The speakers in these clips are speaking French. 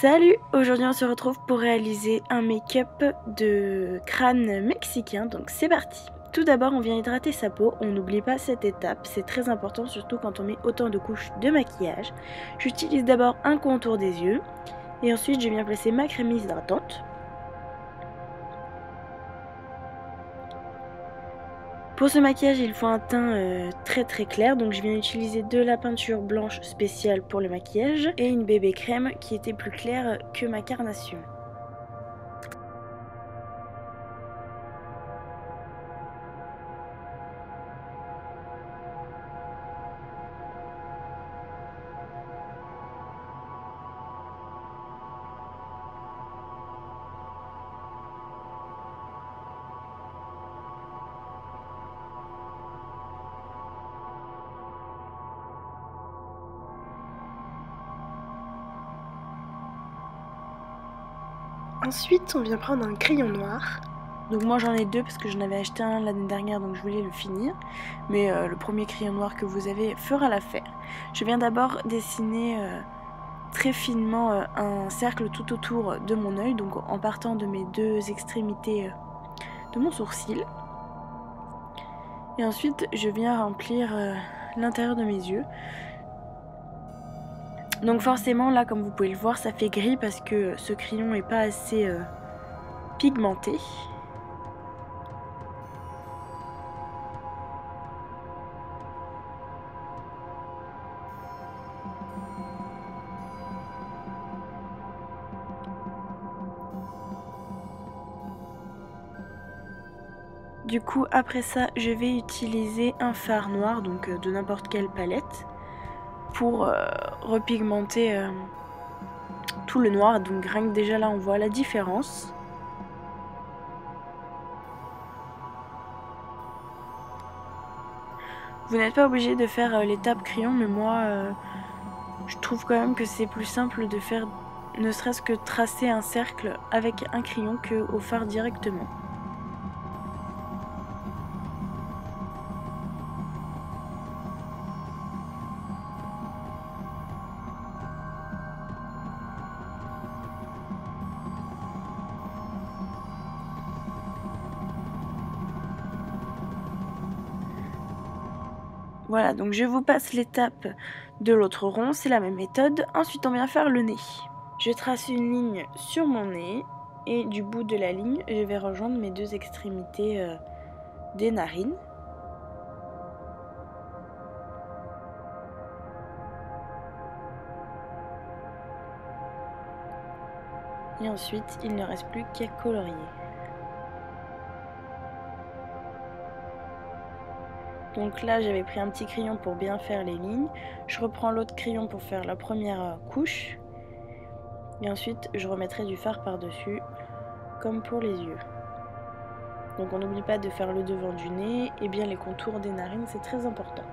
Salut! Aujourd'hui on se retrouve pour réaliser un make-up de crâne mexicain, donc c'est parti! Tout d'abord on vient hydrater sa peau, on n'oublie pas cette étape, c'est très important surtout quand on met autant de couches de maquillage. J'utilise d'abord un contour des yeux et ensuite je viens placer ma crème hydratante. Pour ce maquillage il faut un teint très clair, donc je viens utiliser de la peinture blanche spéciale pour le maquillage et une bébé crème qui était plus claire que ma carnation. Ensuite on vient prendre un crayon noir. Donc moi j'en ai deux parce que j'en avais acheté un l'année dernière, donc je voulais le finir. Mais le premier crayon noir que vous avez fera l'affaire. Je viens d'abord dessiner très finement un cercle tout autour de mon œil, donc en partant de mes deux extrémités de mon sourcil. Et ensuite je viens remplir l'intérieur de mes yeux. Donc forcément là, comme vous pouvez le voir, ça fait gris parce que ce crayon n'est pas assez pigmenté. Du coup après ça je vais utiliser un fard noir, donc de n'importe quelle palette, pour repigmenter tout le noir. Donc rien que déjà là on voit la différence. Vous n'êtes pas obligé de faire l'étape crayon, mais moi je trouve quand même que c'est plus simple de faire ne serait-ce que tracer un cercle avec un crayon qu'au fard directement. Voilà, donc je vous passe l'étape de l'autre rond, c'est la même méthode. Ensuite on vient faire le nez. Je trace une ligne sur mon nez et du bout de la ligne je vais rejoindre mes deux extrémités des narines. Et ensuite il ne reste plus qu'à colorier. Donc là j'avais pris un petit crayon pour bien faire les lignes. Je reprends l'autre crayon pour faire la première couche. Et ensuite je remettrai du fard par dessus, comme pour les yeux. Donc on n'oublie pas de faire le devant du nez et bien les contours des narines, c'est très important.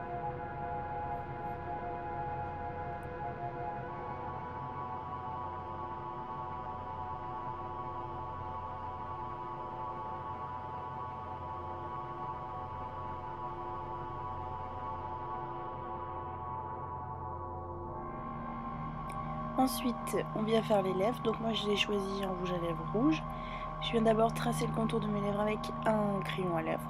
Ensuite, on vient faire les lèvres. Donc moi, je l'ai choisi en rouge à lèvres rouge. Je viens d'abord tracer le contour de mes lèvres avec un crayon à lèvres.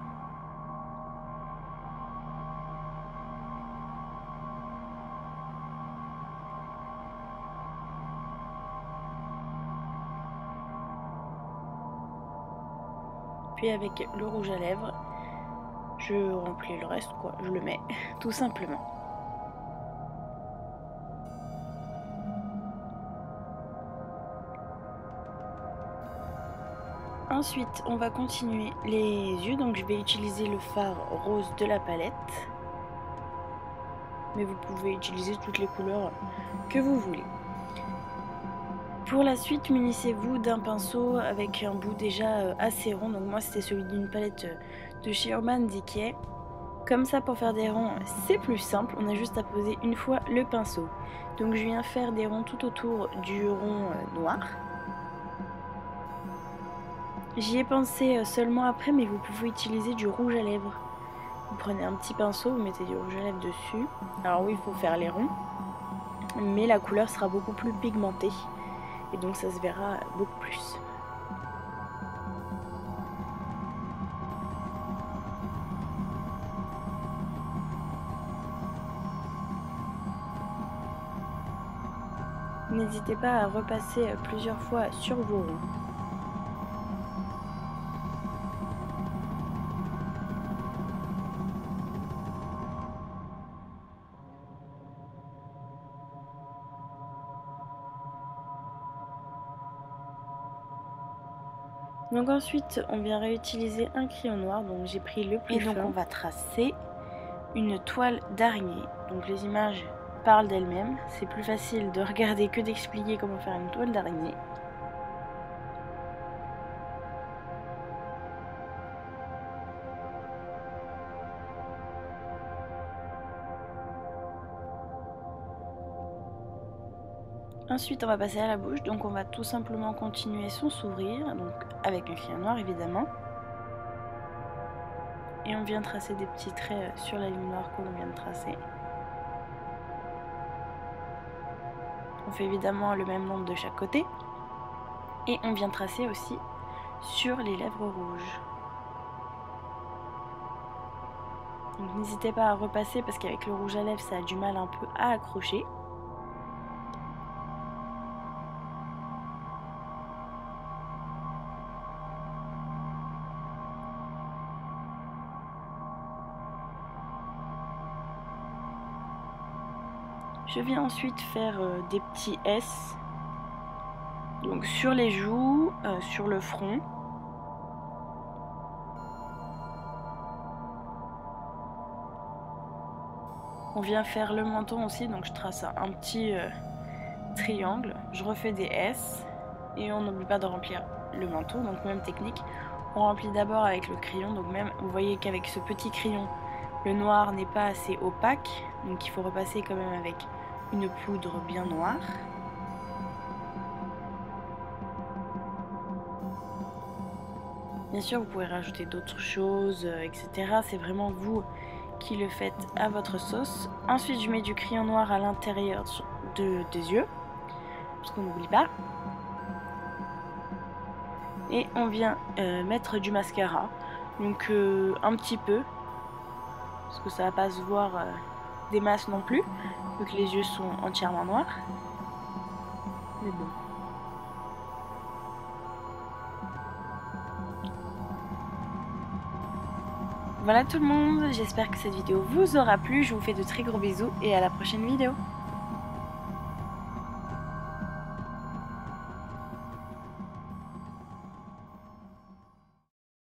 Puis avec le rouge à lèvres, je remplis le reste, quoi. Je le mets tout simplement. Ensuite, on va continuer les yeux, donc je vais utiliser le fard rose de la palette. Mais vous pouvez utiliser toutes les couleurs que vous voulez. Pour la suite, munissez-vous d'un pinceau avec un bout déjà assez rond. Donc moi, c'était celui d'une palette de chez Urban Decay. Comme ça, pour faire des ronds, c'est plus simple. On a juste à poser une fois le pinceau. Donc je viens faire des ronds tout autour du rond noir. J'y ai pensé seulement après, mais vous pouvez utiliser du rouge à lèvres. Vous prenez un petit pinceau, vous mettez du rouge à lèvres dessus. Alors oui, il faut faire les ronds, mais la couleur sera beaucoup plus pigmentée. et donc ça se verra beaucoup plus. N'hésitez pas à repasser plusieurs fois sur vos ronds. Donc ensuite, on vient réutiliser un crayon noir, donc j'ai pris le plus fin. Et donc on va tracer une toile d'araignée. Donc les images parlent d'elles-mêmes, c'est plus facile de regarder que d'expliquer comment faire une toile d'araignée. Ensuite on va passer à la bouche, donc on va tout simplement continuer son sourire, donc avec un crayon noir évidemment. Et on vient tracer des petits traits sur la ligne noire qu'on vient de tracer. On fait évidemment le même nombre de chaque côté. Et on vient tracer aussi sur les lèvres rouges. Donc n'hésitez pas à repasser parce qu'avec le rouge à lèvres ça a du mal un peu à accrocher. Je viens ensuite faire des petits S, donc sur les joues, sur le front. On vient faire le menton aussi, donc je trace un petit triangle, je refais des S et on n'oublie pas de remplir le menton, donc même technique. On remplit d'abord avec le crayon, donc même vous voyez qu'avec ce petit crayon, le noir n'est pas assez opaque, donc il faut repasser quand même avec une poudre bien noire. Bien sûr, vous pouvez rajouter d'autres choses, etc. C'est vraiment vous qui le faites à votre sauce. Ensuite, je mets du crayon noir à l'intérieur des yeux, parce qu'on n'oublie pas. Et on vient mettre du mascara, donc un petit peu, parce que ça va pas se voir des masses non plus, vu que les yeux sont entièrement noirs. Mais bon. Voilà tout le monde, j'espère que cette vidéo vous aura plu, je vous fais de très gros bisous et à la prochaine vidéo.